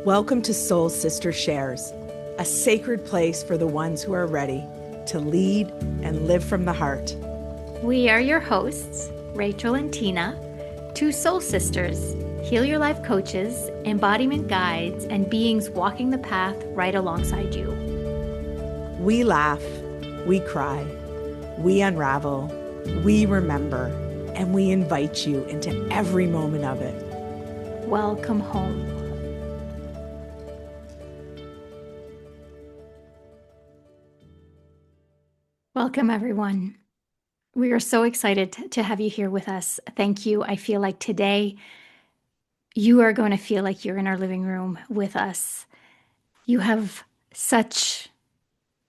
Welcome to Soul Sister Shares, a sacred place for the ones who are ready to lead and live from the heart. We are your hosts, Rachel and Tina, two soul sisters, heal your life coaches, embodiment guides, and beings walking the path right alongside you. We laugh, we cry, we unravel, we remember, and we invite you into every moment of it. Welcome home. Welcome, everyone. We are so excited to have you here with us. Thank you. I feel like today you are going to feel like you're in our living room with us. You have such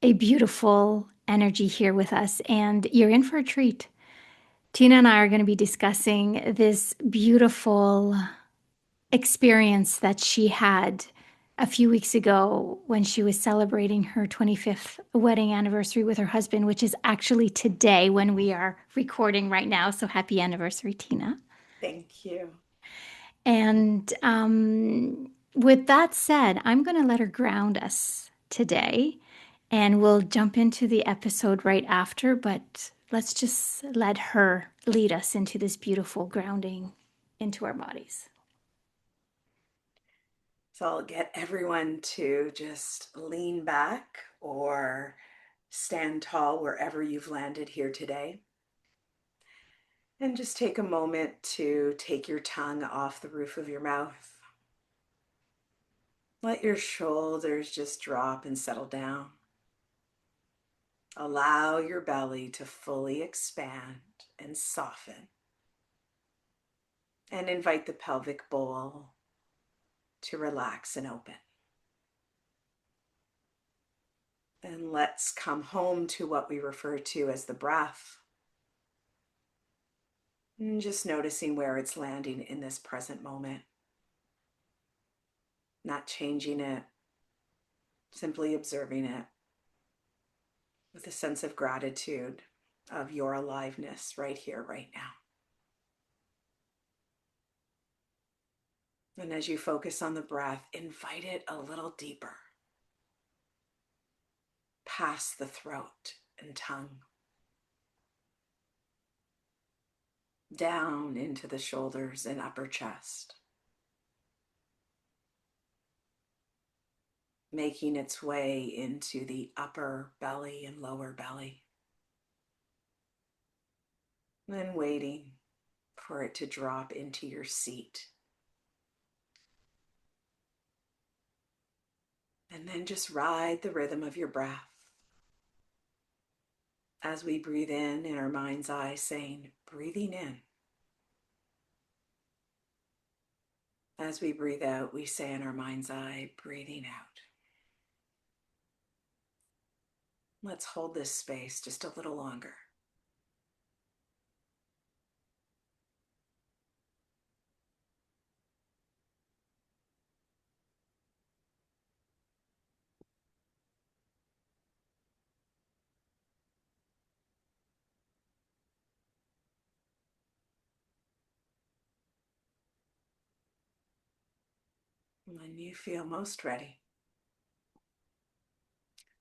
a beautiful energy here with us, and you're in for a treat. Tina and I are going to be discussing this beautiful experience that she had a few weeks ago when she was celebrating her 25th wedding anniversary with her husband, which is actually today when we are recording right now. So happy anniversary, Tina. Thank you. And with that said, I'm going to let her ground us today, and we'll jump into the episode right after, but let's just let her lead us into this beautiful grounding into our bodies. So I'll get everyone to just lean back or stand tall wherever you've landed here today. And just take a moment to take your tongue off the roof of your mouth. Let your shoulders just drop and settle down. Allow your belly to fully expand and soften. And invite the pelvic bowl to relax and open. And let's come home to what we refer to as the breath. And just noticing where it's landing in this present moment. Not changing it, simply observing it with a sense of gratitude of your aliveness right here, right now. And as you focus on the breath, invite it a little deeper, past the throat and tongue, down into the shoulders and upper chest, making its way into the upper belly and lower belly, then waiting for it to drop into your seat. And then just ride the rhythm of your breath. As we breathe in our mind's eye, saying, breathing in. As we breathe out, we say in our mind's eye, breathing out. Let's hold this space just a little longer. When you feel most ready,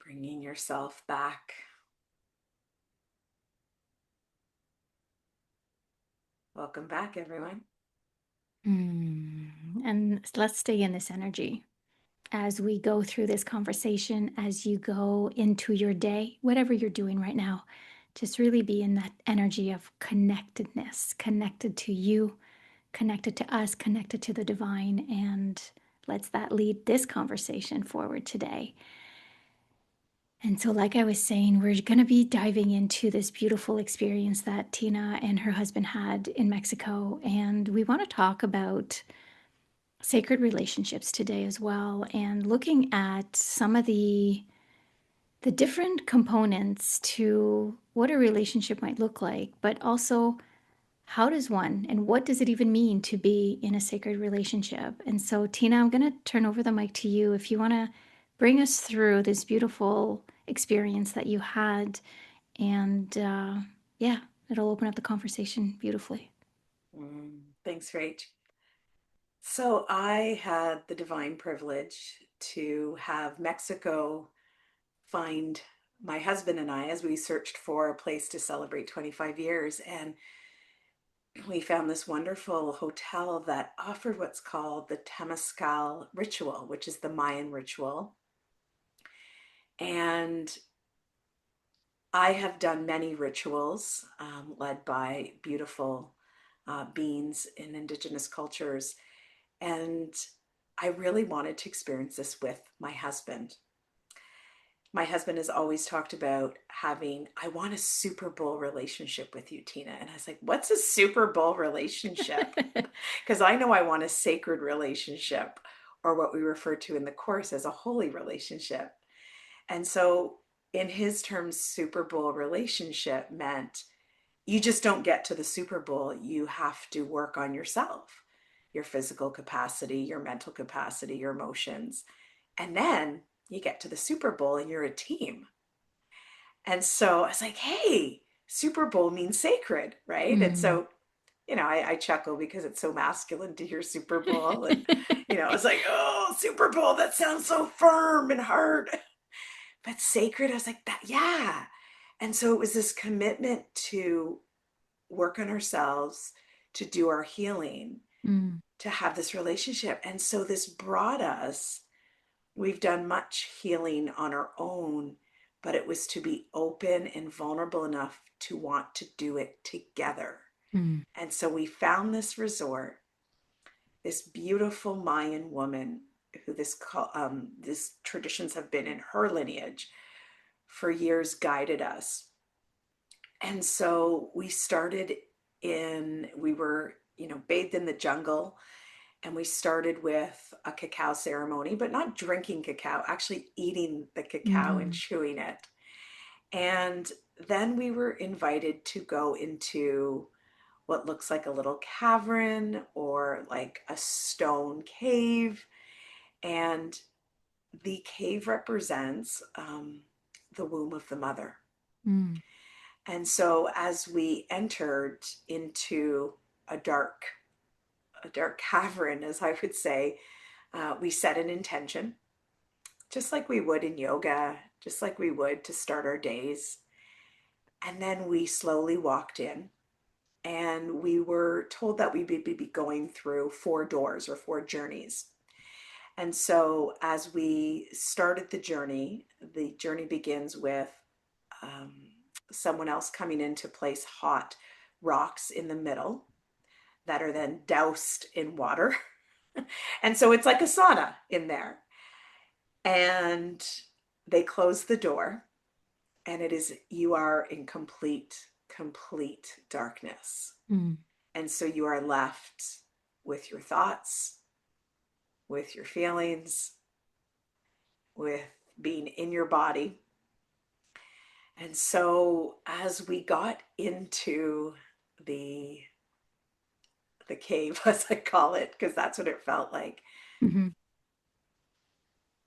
bringing yourself back. Welcome back, everyone. And let's stay in this energy as we go through this conversation, as you go into your day, whatever you're doing right now. Just really be in that energy of connectedness, connected to you, connected to us, connected to the divine, and let's that lead this conversation forward today. And so, like I was saying, we're going to be diving into this beautiful experience that Tina and her husband had in Mexico. And we want to talk about sacred relationships today as well, and looking at some of the different components to what a relationship might look like, but also how does one and what does it even mean to be in a sacred relationship? And so, Tina, I'm going to turn over the mic to you if you want to bring us through this beautiful experience that you had. And it'll open up the conversation beautifully. Thanks, Rach. So I had the divine privilege to have Mexico find my husband and I as we searched for a place to celebrate 25 years. And we found this wonderful hotel that offered what's called the Temescal ritual, which is the Mayan ritual. And I have done many rituals led by beautiful beings in indigenous cultures. And I really wanted to experience this with my husband. My husband has always talked about having, I want a Super Bowl relationship with you, Tina. And I was like, what's a Super Bowl relationship? Because I know I want a sacred relationship, or what we refer to in the Course as a holy relationship. And so, in his terms, Super Bowl relationship meant you just don't get to the Super Bowl. You have to work on yourself, your physical capacity, your mental capacity, your emotions. And then you get to the Super Bowl and you're a team. And so I was like, hey, Super Bowl means sacred, right? And Mm. so, I chuckle because it's so masculine to hear Super Bowl. And, I was like, oh, Super Bowl, that sounds so firm and hard. But sacred, I was like, that, yeah. And so it was this commitment to work on ourselves, to do our healing, Mm. to have this relationship. And so this brought us, we've done much healing on our own, but it was to be open and vulnerable enough to want to do it together. Mm. And so we found this resort, this beautiful Mayan woman who this traditions have been in her lineage for years, guided us. And so we were, bathed in the jungle, and we started with a cacao ceremony, but not drinking cacao, actually eating the cacao and Mm. chewing it. And then we were invited to go into what looks like a little cavern or like a stone cave. And the cave represents the womb of the mother. Mm. And so as we entered into a dark, a dark cavern, as I would say, we set an intention, just like we would in yoga, just like we would to start our days. And then we slowly walked in, and we were told that we would be going through 4 doors or 4 journeys. And so as we started the journey begins with um, someone else coming in to place hot rocks in the middle that are then doused in water. And so it's like a sauna in there. And they close the door, and you are in complete darkness. Mm. And so you are left with your thoughts, with your feelings, with being in your body. And so as we got into the the cave, as I call it, because that's what it felt like, Mhm.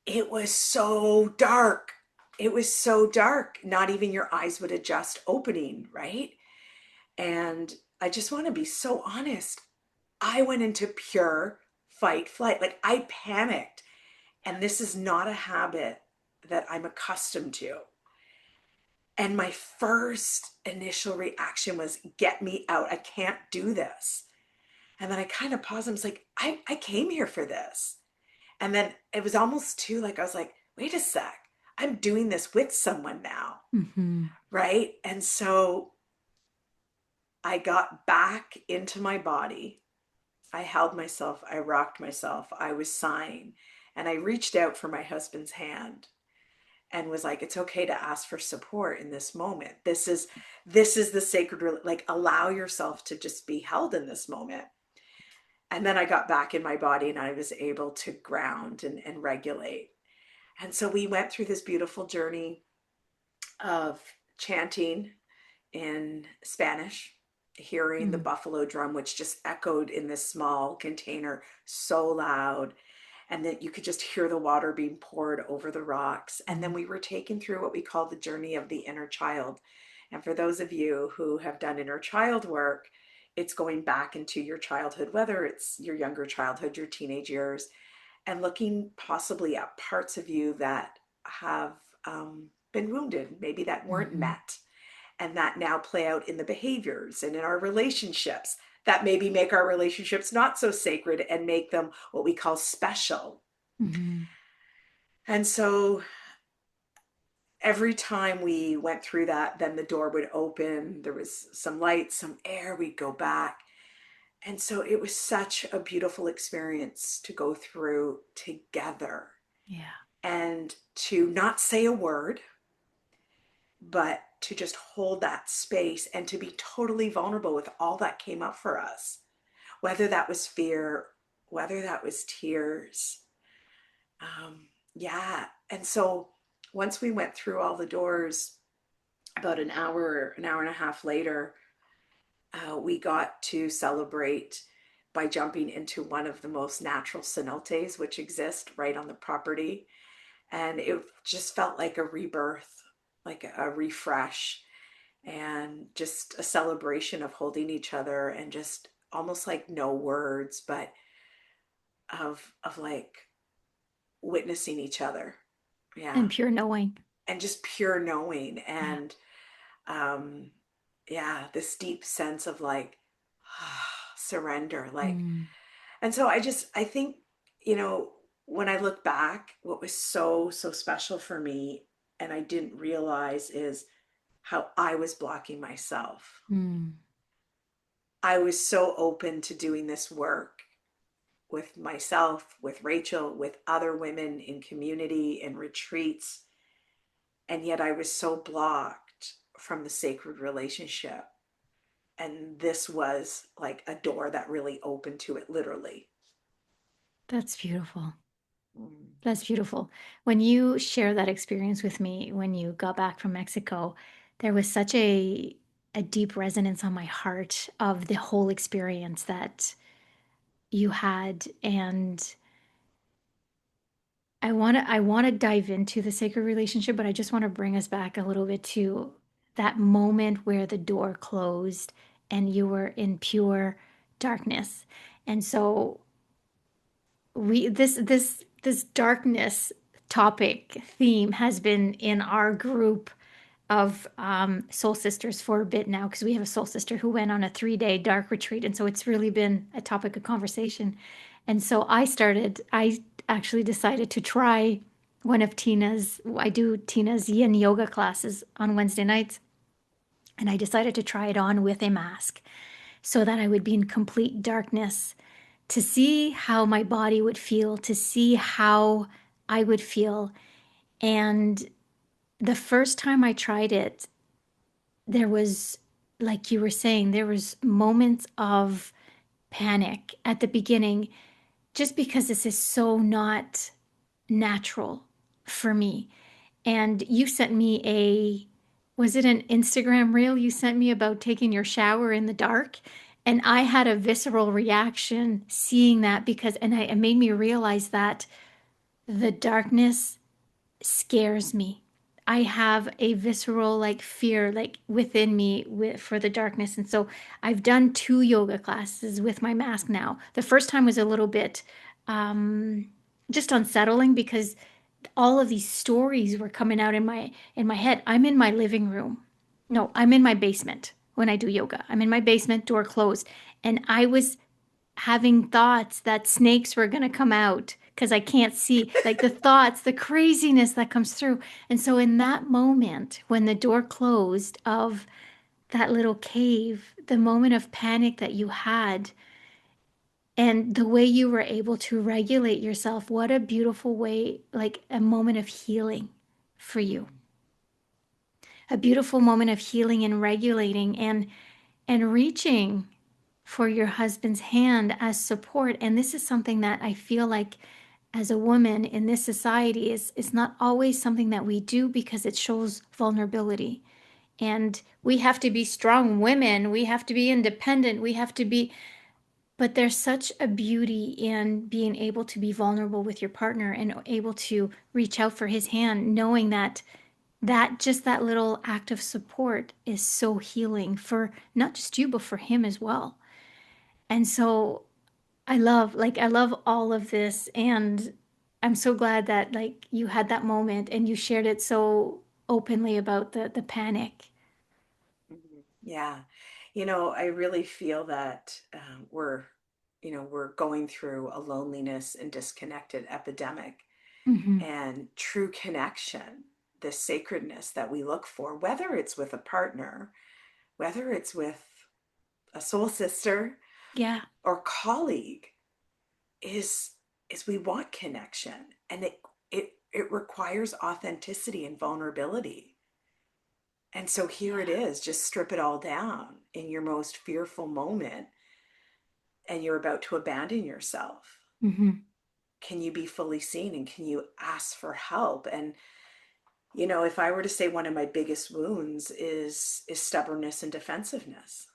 it was so dark. It was so dark. Not even your eyes would adjust opening, right? And I just want to be so honest. I went into pure fight flight. Like I panicked. And this is not a habit that I'm accustomed to. And my first initial reaction was, get me out. I can't do this. And then I kind of paused and was like, I came here for this. And then it was almost too like, I was like, wait a sec. I'm doing this with someone now. Mhm. Right. And so I got back into my body. I held myself. I rocked myself. I was sighing. And I reached out for my husband's hand and was like, it's okay to ask for support in this moment. This is the sacred, like, allow yourself to just be held in this moment. And then I got back in my body and I was able to ground and regulate. And so we went through this beautiful journey of chanting in Spanish, hearing the Mm. buffalo drum, which just echoed in this small container so loud. And then you could just hear the water being poured over the rocks. And then Mm. we were taken through what we call the journey of the inner child. And for those of you who have done inner child work, it's going back into your childhood, whether it's your younger childhood, your teenage years, and looking possibly at parts of you that have been wounded, maybe that weren't Mm-hmm. met, and that now play out in the behaviors and in our relationships that maybe make our relationships not so sacred and make them what we call special. Mm-hmm. And so every time we went through that, then the door would open, there was some light, some air, we'd go back. And so it was such a beautiful experience to go through together Yeah. and to not say a word, but to just hold that space and to be totally vulnerable with all that came up for us, whether that was fear, whether that was tears. Yeah. And so once we went through all the doors, about an hour and a half later, we got to celebrate by jumping into one of the most natural cenotes which exist right on the property. And it just felt like a rebirth, like a refresh, and just a celebration of holding each other and just almost like no words, but of like witnessing each other. Yeah. And pure knowing. And just pure knowing Yeah. and um yeah, this deep sense of like surrender, like. Mm. And so I think, you know, when I look back, what was so special for me and I didn't realize is how I was blocking myself. Mm. I was so open to doing this work with myself, with Rachel, with other women in community and retreats. And yet I was so blocked from the sacred relationship. And this was like a door that really opened to it, literally. That's beautiful. Mm. That's beautiful. When you share that experience with me when you got back from Mexico, there was such a deep resonance on my heart of the whole experience that you had. And I want to dive into the sacred relationship, but I just want to bring us back a little bit to that moment where the door closed and you were in pure darkness. And so we this darkness topic theme has been in our group of soul sisters for a bit now, because we have a soul sister who went on a 3-day dark retreat, and so it's really been a topic of conversation. And so I actually decided to try one of Tina's. I do Tina's yin yoga classes on Wednesday nights, and I decided to try it on with a mask so that I would be in complete darkness, to see how my body would feel, to see how I would feel. And the first time I tried it, there was, like you were saying, there was moments of panic at the beginning, just because this is so not natural for me. And you sent me was it an Instagram reel you sent me about taking your shower in the dark? And I had a visceral reaction seeing that, because, and it made me realize that the darkness scares me. I have a visceral like fear like within me for the darkness. And so I've done 2 yoga classes with my mask now. The first time was a little bit um, just unsettling, because all of these stories were coming out in my head. I'm in my living room. No, I'm in my basement when I do yoga. I'm in my basement, door closed, and I was having thoughts that snakes were going to come out because I can't see, like the thoughts, the craziness that comes through. And so, in that moment, when the door closed of that little cave, the moment of panic that you had, and the way you were able to regulate yourself, what a beautiful way, like a moment of healing for you. A beautiful moment of healing and regulating and reaching for your husband's hand as support. And this is something that I feel like as a woman in this society is not always something that we do, because it shows vulnerability. And we have to be strong women, we have to be independent, we have to be, but there's such a beauty in being able to be vulnerable with your partner and able to reach out for his hand, knowing that just that little act of support is so healing for not just you, but for him as well. And so I love all of this, and I'm so glad that like you had that moment and you shared it so openly about the panic. Mhm. Yeah. I really feel that we're going through a loneliness and disconnected epidemic, Hmm. and true connection, the sacredness that we look for, whether it's with a partner, whether it's with a soul sister Yeah. or colleague, is we want connection, and it requires authenticity and vulnerability. And so here it Yeah. is, just strip it all down in your most fearful moment, and you're about to abandon yourself. Hmm. Can you be fully seen, and can you ask for help? And if I were to say one of my biggest wounds is stubbornness and defensiveness.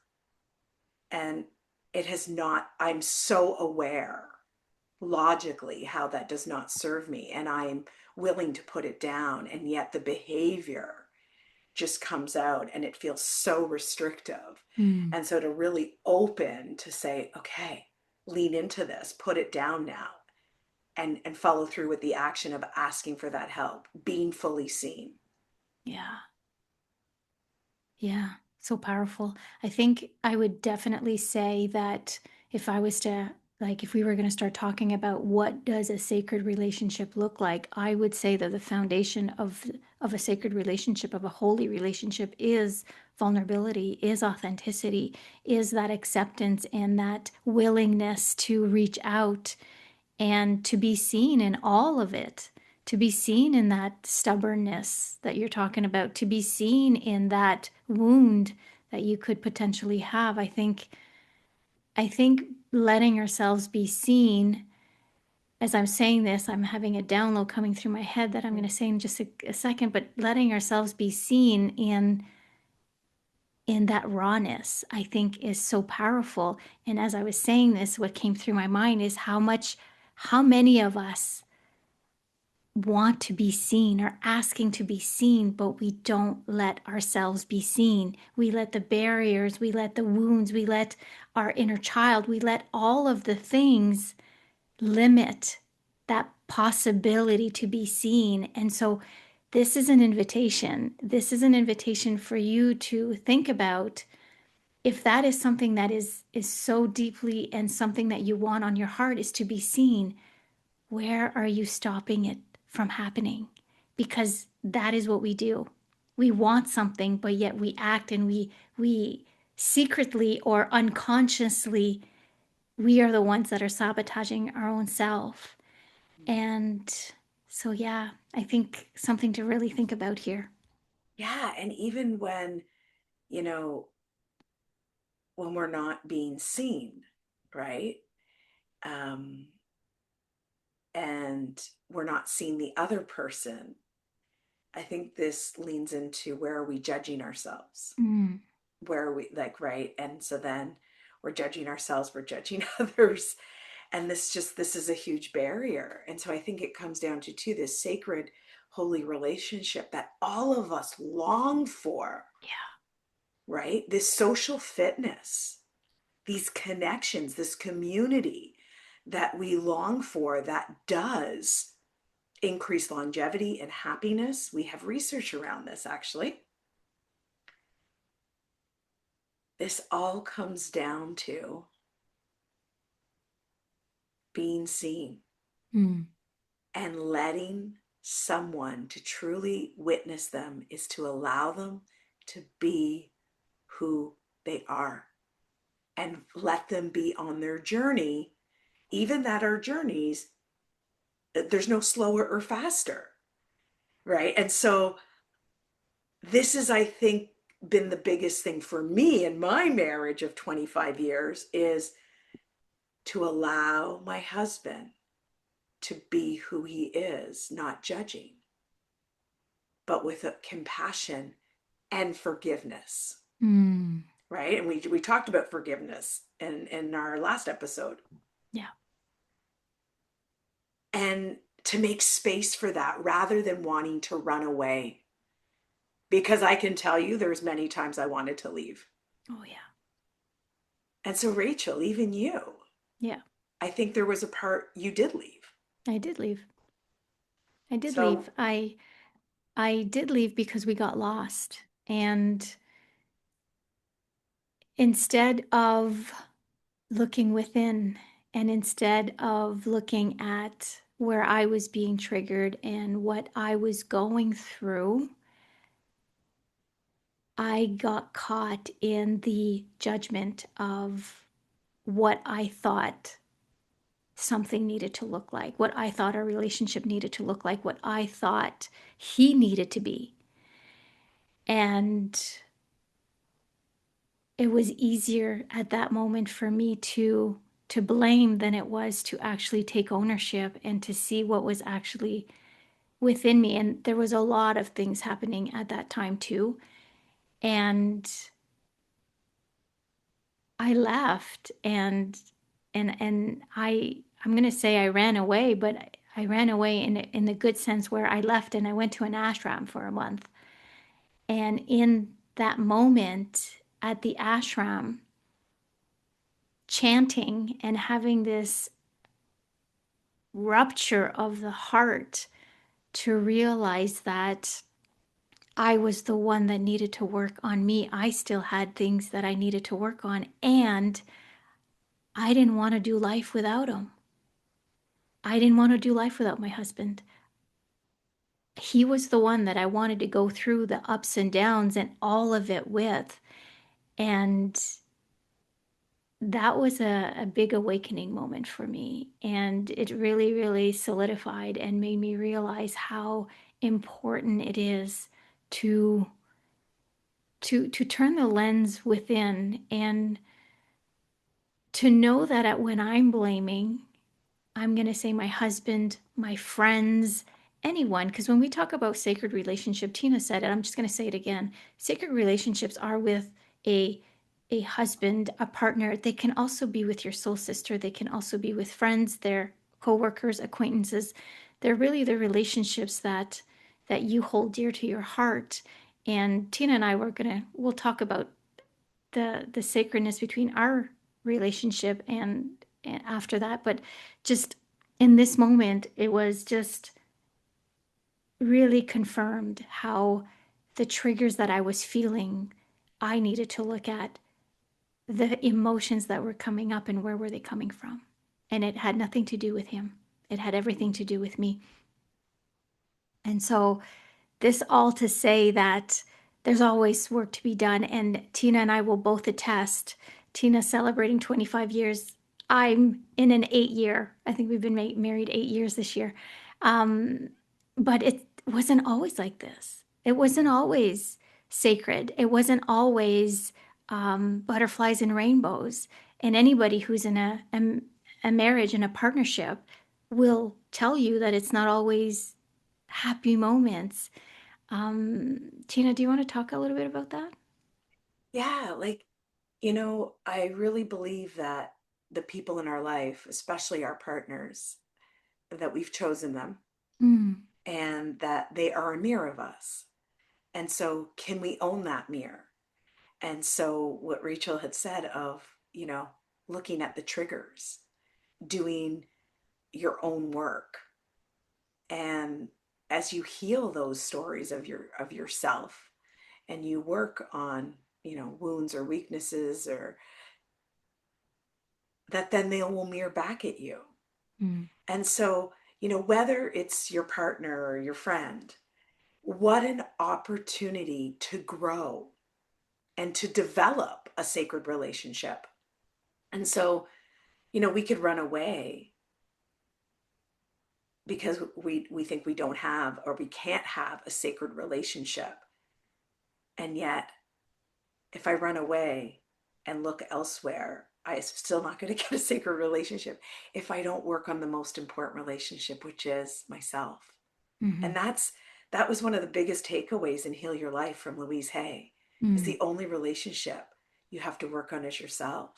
And it has not, I'm so aware logically how that does not serve me, and I'm willing to put it down, and yet the behavior just comes out and it feels so restrictive. Mm. And so to really open to say, okay, lean into this, put it down now, and follow through with the action of asking for that help, being fully seen. Yeah. Yeah, so powerful. I think I would definitely say that if I was to, like, if we were going to start talking about what does a sacred relationship look like, I would say that the foundation of a sacred relationship, of a holy relationship, is vulnerability, is authenticity, is that acceptance and that willingness to reach out and to be seen in all of it, to be seen in that stubbornness that you're talking about, to be seen in that wound that you could potentially have. I think letting ourselves be seen, as I'm saying this, I'm having a download coming through my head that I'm going to say in just a second, but letting ourselves be seen in that rawness, I think is so powerful. And as I was saying this, what came through my mind is how many of us want to be seen or asking to be seen, but we don't let ourselves be seen. We let the barriers, we let the wounds, we let our inner child, we let all of the things limit that possibility to be seen. And so this is an invitation. This is an invitation for you to think about if that is something that is so deeply and something that you want on your heart is to be seen. Where are you stopping it from happening? Because that is what we do. We want something, but yet we act and we secretly or unconsciously, we are the ones that are sabotaging our own self. And so yeah, I think something to really think about here. Yeah. And even you know, when we're not being seen, right? Um, and we're not seeing the other person, I think this leans into, where are we judging ourselves? Mm, Where are we, like, right? And so then we're judging ourselves, we're judging others. And this is a huge barrier. And so I think it comes down to this sacred, holy relationship that all of us long for, yeah. right? This social fitness, these connections, this community that we long for, that does increase longevity and happiness. We have research around this, actually. This all comes down to being seen Mm, and letting someone to truly witness them, is to allow them to be who they are, and let them be on their journey, even that our journeys, there's no slower or faster, right? And so this is, I think, been the biggest thing for me in my marriage of 25 years, is to allow my husband to be who he is, not judging, but with a compassion and forgiveness, mm, right? And we talked about forgiveness in our last episode, yeah. and to make space for that rather than wanting to run away, because I can tell you there's many times I wanted to leave. Oh yeah. And so, Rachel, even you, Yeah, I think there was a part you did leave. I did leave. I did leave. So, I did leave because we got lost. And instead of looking within and instead of looking at where I was being triggered and what I was going through, I got caught in the judgment of what I thought something needed to look like, what I thought our relationship needed to look like, what I thought he needed to be. And it was easier at that moment for me to blame than it was to actually take ownership and to see what was actually within me. And there was a lot of things happening at that time too. And I left and I'm going to say I ran away, but I ran away in the good sense where I left and I went to an ashram for a month. And in that moment at the ashram, chanting and having this rupture of the heart to realize that I was the one that needed to work on me. I still had things that I needed to work on, and I didn't want to do life without him. I didn't want to do life without my husband. He was the one that I wanted to go through the ups and downs and all of it with. And that was a big awakening moment for me. And it really, really solidified and made me realize how important it is to to turn the lens within and to know that when I'm blaming, I'm going to say my husband, my friends, anyone. Because when we talk about sacred relationship, Tina said it, I'm just going to say it again. Sacred relationships are with a a husband, a partner. They can also be with your soul sister. They can also be with friends, their coworkers, acquaintances. They're really the relationships that you hold dear to your heart. And Tina and I we'll talk about the sacredness between our relationship and after that, but just in this moment it was just really confirmed how the triggers that I was feeling, I needed to look at the emotions that were coming up and where were they coming from. And it had nothing to do with him, it had everything to do with me. And so this all to say that there's always work to be done. And Tina and I will both attest. Tina celebrating 25 years. I'm in an 8 year. I think we've been married 8 years this year. Um, but it wasn't always like this. It wasn't always sacred. It wasn't always butterflies and rainbows. And anybody who's in a marriage and a partnership will tell you that it's not always happy moments. Tina, do you want to talk a little bit about that? yeah, I really believe that the people in our life, especially our partners, that we've chosen them Mm, and that they are a mirror of us. And so, can we own that mirror? And so, what Rachel had said of, looking at the triggers, doing your own work, and as you heal those stories of yourself, and you work on, wounds or weaknesses, or that, then they will mirror back at you. mm, And so, whether it's your partner or your friend, what an opportunity to grow and to develop a sacred relationship. And so, we could run away because we think we don't have or we can't have a sacred relationship. And yet, if I run away and look elsewhere, I'm still not going to get a sacred relationship if I don't work on the most important relationship, which is myself. mm-hmm, And that was one of the biggest takeaways in Heal Your Life from Louise Hay, is mm, the only relationship you have to work on is yourself.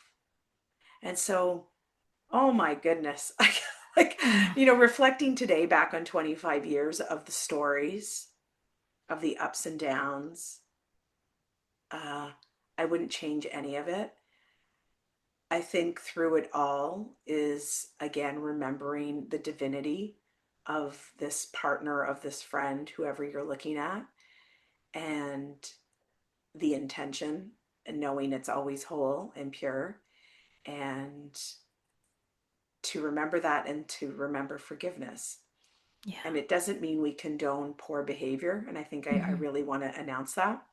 And so, oh my goodness, like, I know. reflecting today back on 25 years of the stories, of the ups and downs, uh, I wouldn't change any of it. I think through it all is again remembering the divinity of this partner, of this friend, whoever you're looking at, and the intention and knowing it's always whole and pure, and to remember that and to remember forgiveness. Yeah. And it doesn't mean we condone poor behavior. And I think I Hmm. really want to announce that.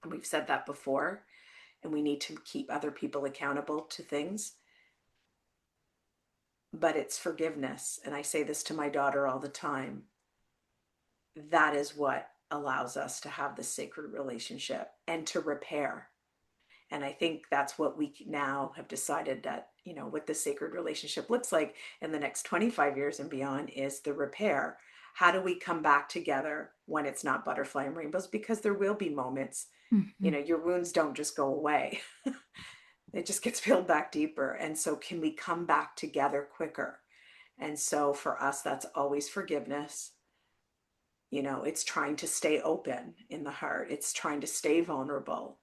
And we've said that before, and we need to keep other people accountable to things. But it's forgiveness. And I say this to my daughter all the time. That is what allows us to have this sacred relationship and to repair. And I think that's what we now have decided that, what the sacred relationship looks like in the next 25 years and beyond is the repair. How do we come back together when it's not butterfly and rainbows? Because there will be moments, Hmm. your wounds don't just go away. It just gets peeled back deeper. And so can we come back together quicker? And so for us, that's always forgiveness. It's trying to stay open in the heart. It's trying to stay vulnerable,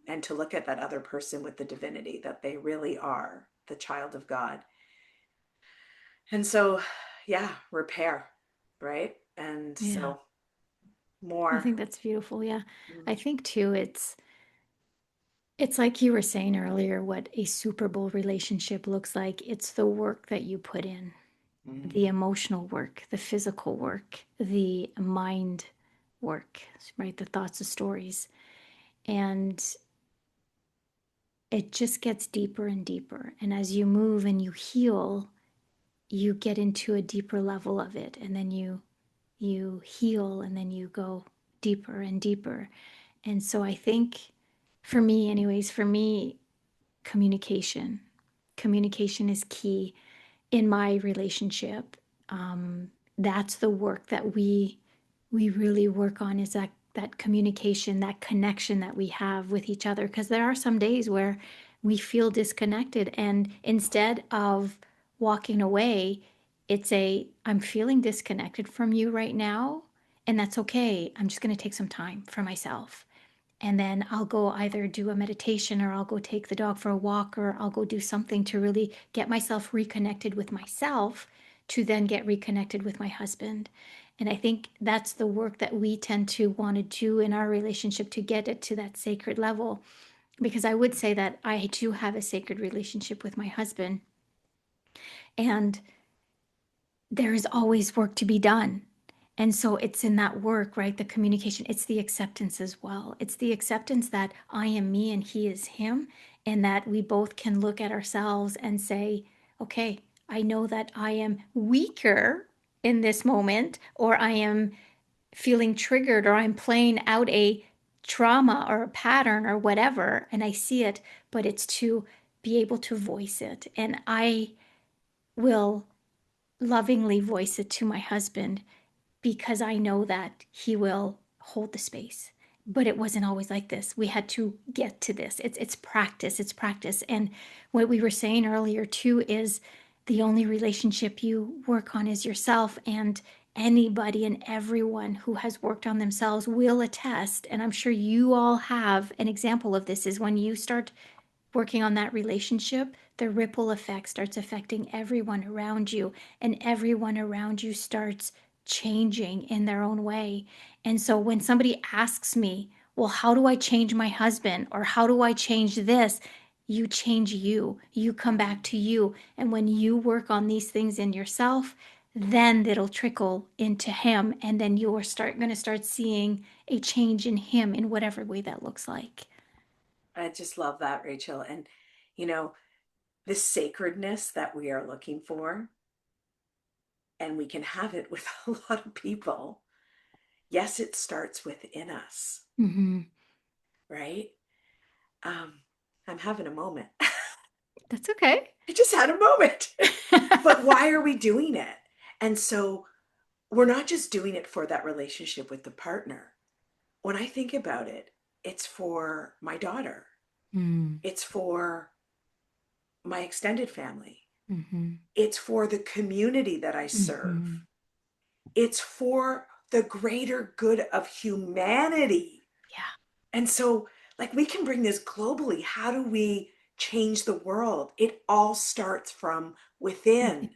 and to look at that other person with the divinity that they really are, the child of God. And so, yeah, repair, right? And Yeah. so I more. think that's beautiful. Yeah. I Mm-hmm. think too, it's like you were saying earlier, what a Super Bowl relationship looks like. It's the work that you put in, the emotional work, the physical work, the mind work, right? The thoughts, the stories. And it just gets deeper and deeper. And as you move and you heal, you get into a deeper level of it. And then you heal and then you go deeper and deeper. And so I think for me, anyways, for me, communication. Communication is key in my relationship. That's the work that we really work on is that communication, that connection that we have with each other. Because there are some days where we feel disconnected, and instead of walking away, it's I'm feeling disconnected from you right now, and that's okay. I'm just going to take some time for myself, and then I'll go either do a meditation or I'll go take the dog for a walk or I'll go do something to really get myself reconnected with myself to then get reconnected with my husband. And I think that's the work that we tend to want to do in our relationship to get it to that sacred level. Because I would say that I do have a sacred relationship with my husband, and there is always work to be done. And so it's in that work, right? The communication, it's the acceptance as well. It's the acceptance that I am me and he is him, and that we both can look at ourselves and say, okay, I know that I am weaker in this moment, or I am feeling triggered, or I'm playing out a trauma or a pattern or whatever, and I see it, but it's to be able to voice it. And I will lovingly voice it to my husband because I know that he will hold the space. But it wasn't always like this. We had to get to this. It's practice. It's practice. And what we were saying earlier too is the only relationship you work on is yourself. And anybody and everyone who has worked on themselves will attest. And I'm sure you all have an example of this is when you start working on that relationship, the ripple effect starts affecting everyone around you, and everyone around you starts changing in their own way. And so when somebody asks me, well, how do I change my husband? Or how do I change this? You change you. You come back to you. And when you work on these things in yourself, then it'll trickle into him. And then you're going to start seeing a change in him in whatever way that looks like. I just love that, Rachel. And, you know, this sacredness that we are looking for, and we can have it with a lot of people. Yes, it starts within us, Mm-hmm. right? Um, I'm having a moment. That's okay. I just had a moment. But why are we doing it? And so we're not just doing it for that relationship with the partner. When I think about it, it's for my daughter, Mm, it's for my extended family, mm-hmm, it's for the community that I mm-hmm. serve, it's for the greater good of humanity. Yeah. And so, like, we can bring this globally. How do we change the world. It all starts from within.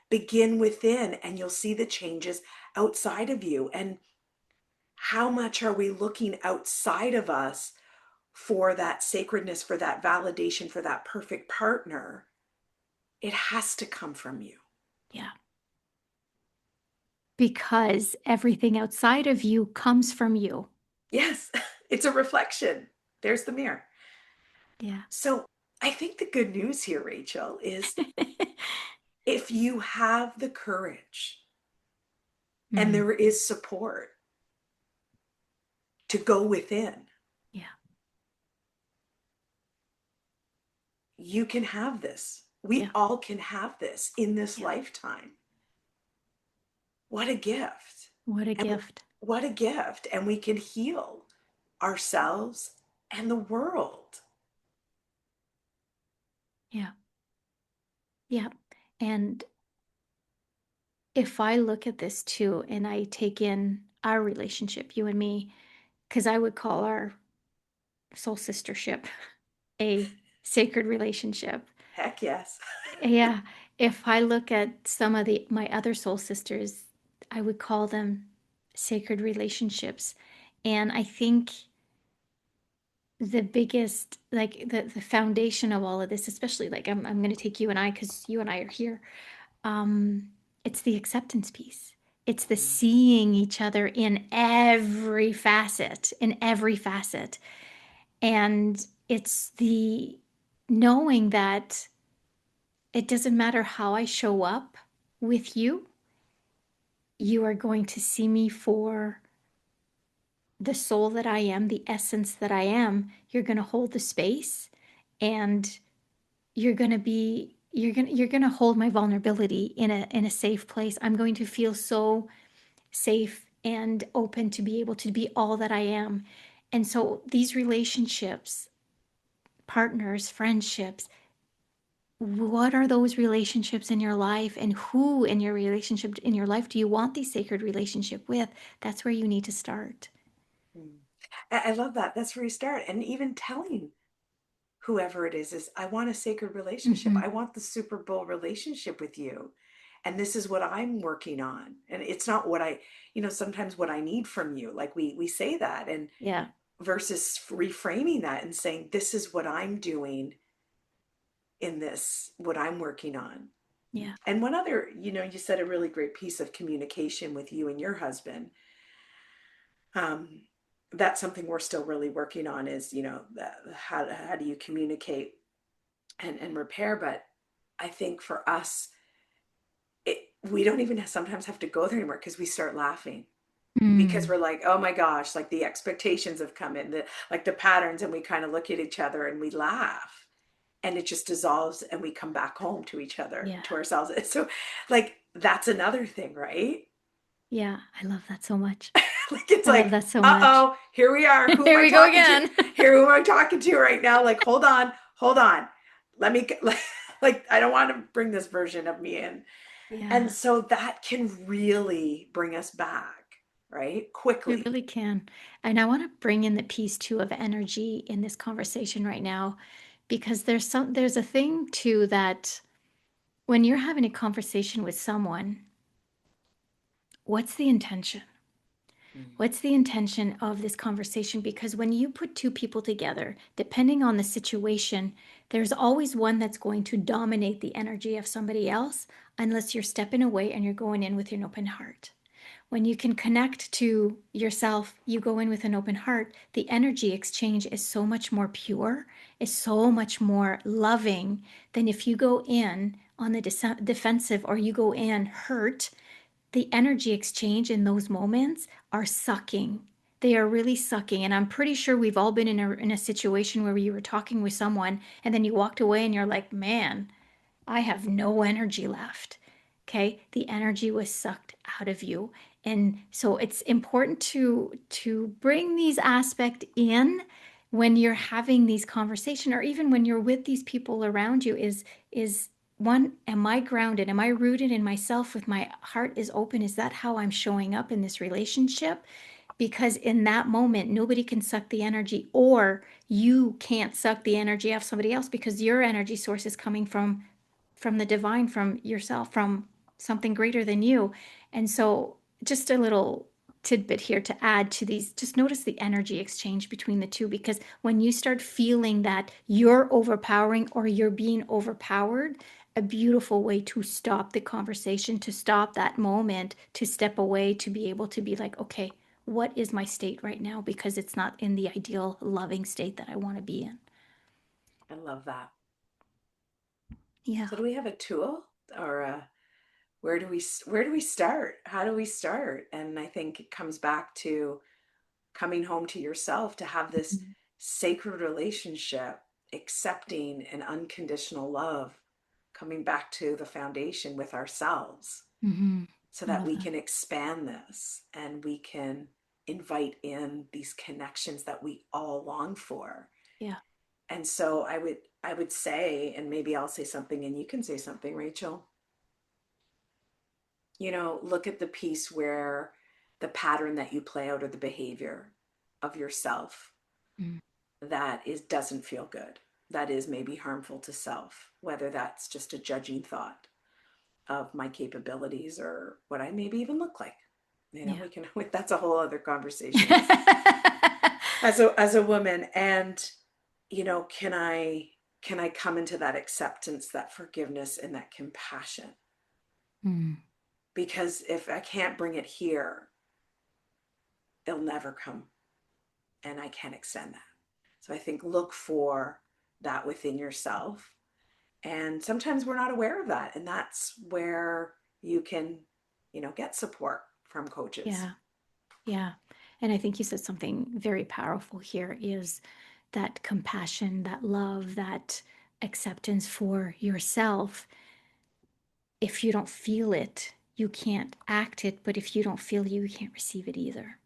Begin within, and you'll see the changes outside of you. And how much are we looking outside of us for that sacredness, for that validation, for that perfect partner? It has to come from you. Yeah. Because everything outside of you comes from you. Yes, it's a reflection. There's the mirror. Yeah. So I think the good news here, Rachel, is if you have the courage and Mm, there is support to go within, yeah. you can have this. We Yeah. all can have this in this Yeah. lifetime. What a gift. What a And gift. what a gift. And we can heal ourselves and the world. Yeah. Yeah. And if I look at this too, and I take in our relationship, you and me, because I would call our soul sistership a sacred relationship. Heck yes. Yeah. If I look at some of the my other soul sisters, I would call them sacred relationships. And I think the biggest, like the foundation of all of this, especially like I'm going to take you and I, because you and I are here. um it's the acceptance piece. It's the seeing each other in every facet, and it's the knowing that it doesn't matter how I show up with you, you are going to see me for the soul that I am, the essence that I am. You're going to hold the space, and you're going to hold my vulnerability in a safe place. I'm going to feel so safe and open to be able to be all that I am. And so these relationships, partners, friendships, what are those relationships in your life, and who in your relationship in your life do you want these sacred relationship with? That's where you need to start. Mm. I love that. That's where you start. And even telling whoever it is I want a sacred relationship. Mm-hmm. I want the Super Bowl relationship with you. And this is what I'm working on. And it's not what sometimes what I need from you. Like we say that, and Yeah. versus reframing that and saying, this is what I'm doing in this, what I'm working on. Yeah. And one other, you said a really great piece of communication with you and your husband. Um, that's something we're still really working on is, how do you communicate and repair? But I think for us, we don't even sometimes have to go there anymore because we start laughing because Mm. we're like, oh my gosh, like the expectations have come in, the patterns, and we kind of look at each other and we laugh, and it just dissolves, and we come back home to each other, Yeah. to ourselves. So, like, that's another thing, right? Yeah. I love that so much. Like, it's I love like, that so much. uh-oh, here we are. Who am Here I we go talking to? again. Here, who am I talking to right now? Like, hold on. Let me, like, I don't want to bring this version of me in. And Yeah. so that can really bring us back, right? It Quickly. really can. And I want to bring in the piece too of energy in this conversation right now, because there's a thing too that when you're having a conversation with someone, what's the intention? Mm. What's the intention of this conversation? Because when you put two people together, depending on the situation, there's always one that's going to dominate the energy of somebody else, unless you're stepping away and you're going in with an open heart. When you can connect to yourself, you go in with an open heart, the energy exchange is so much more pure, is so much more loving than if you go in on the defensive, or you go in hurt. The energy exchange in those moments are sucking. They are really sucking. And I'm pretty sure we've all been in a situation where you were talking with someone and then you walked away and you're like, man, I have no energy left. Okay? The energy was sucked out of you. And so it's important to bring these aspects in when you're having these conversations, or even when you're with these people around you. Is one, am I grounded? Am I rooted in myself with my heart is open? Is that how I'm showing up in this relationship? because in that moment, nobody can suck the energy, or you can't suck the energy of somebody else because your energy source is coming from the divine, from yourself, from something greater than you. And so, just a little tidbit here to add to these, just notice the energy exchange between the two, because when you start feeling that you're overpowering or you're being overpowered, a beautiful way to stop the conversation, to stop that moment, to step away, to be able to be like, okay, what is my state right now? Because it's not in the ideal loving state that I want to be in. I love that. Yeah. So do we have a tool, or where do we start? How do we start? And I think it comes back to coming home to yourself, to have this sacred relationship, accepting and unconditional love, coming back to the foundation with ourselves, Mm-hmm. so I that love we that. can expand this and we can invite in these connections that we all long for. Yeah. And so I would say, and maybe I'll say something and you can say something, Rachel, look at the piece where the pattern that you play out, or the behavior of yourself Mm. that is doesn't feel good, that is maybe harmful to self, whether that's just a judging thought of my capabilities or what I maybe even look like. Yeah. We can that's a whole other conversation as a woman. And can I come into that acceptance, that forgiveness, and that compassion? Mm. Because if I can't bring it here, it'll never come, and I can't extend that. So I think look for that within yourself. And sometimes we're not aware of that. And that's where you can, get support from coaches. Yeah. Yeah. And I think you said something very powerful here is that compassion, that love, that acceptance for yourself. If you don't feel it, you can't act it. But if you don't feel you can't receive it either.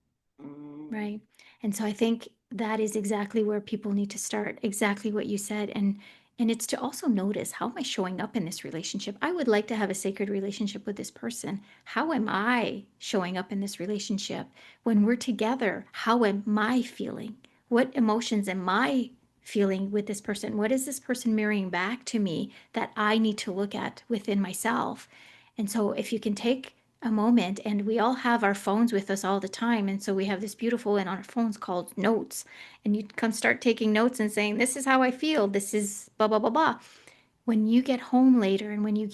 Mm, Right. And so I think that is exactly where people need to start, exactly what you said. And it's to also notice, how am I showing up in this relationship? I would like to have a sacred relationship with this person. How am I showing up in this relationship? When we're together, how am I feeling? What emotions am I feeling with this person? What is this person mirroring back to me that I need to look at within myself? And so if you can take a moment, and we all have our phones with us all the time, and so we have this beautiful and on our phones called notes, and you come start taking notes and saying, this is how I feel, this is blah blah blah blah. When you get home later, and when you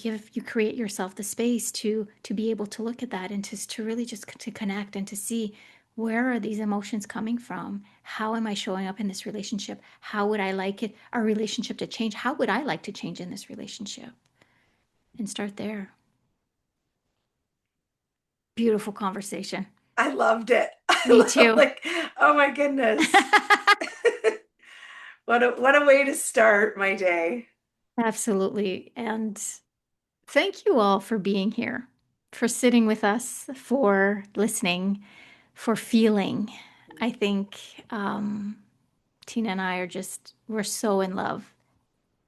create yourself the space to be able to look at that, and to really just to connect and to see, where are these emotions coming from? How am I showing up in this relationship? How would I like it, our relationship, to change? How would I like to change in this relationship? And start there. Beautiful conversation. I loved it. Me too. Like, oh my goodness. What a way to start my day. Absolutely. And thank you all for being here, for sitting with us, for listening, for feeling. I think Tina and I we're so in love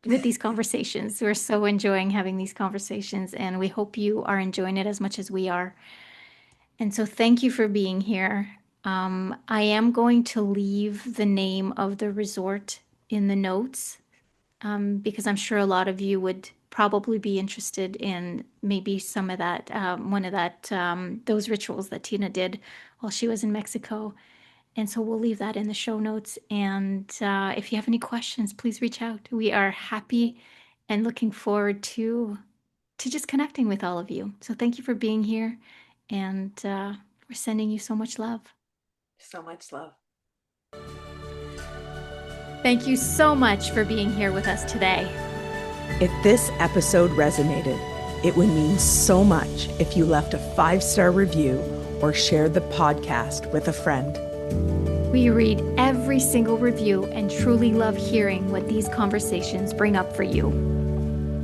with these conversations. We're so enjoying having these conversations, and we hope you are enjoying it as much as we are. And so thank you for being here. I am going to leave the name of the resort in the notes, because I'm sure a lot of you would probably be interested in maybe some of that, one of that, those rituals that Tina did while she was in Mexico. And so we'll leave that in the show notes. And if you have any questions, please reach out. We are happy and looking forward to just connecting with all of you. So thank you for being here, and we're sending you so much love. So much love. Thank you so much for being here with us today. If this episode resonated, it would mean so much if you left a 5-star review or shared the podcast with a friend. We read every single review and truly love hearing what these conversations bring up for you.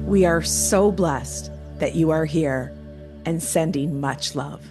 We are so blessed that you are here, and sending much love.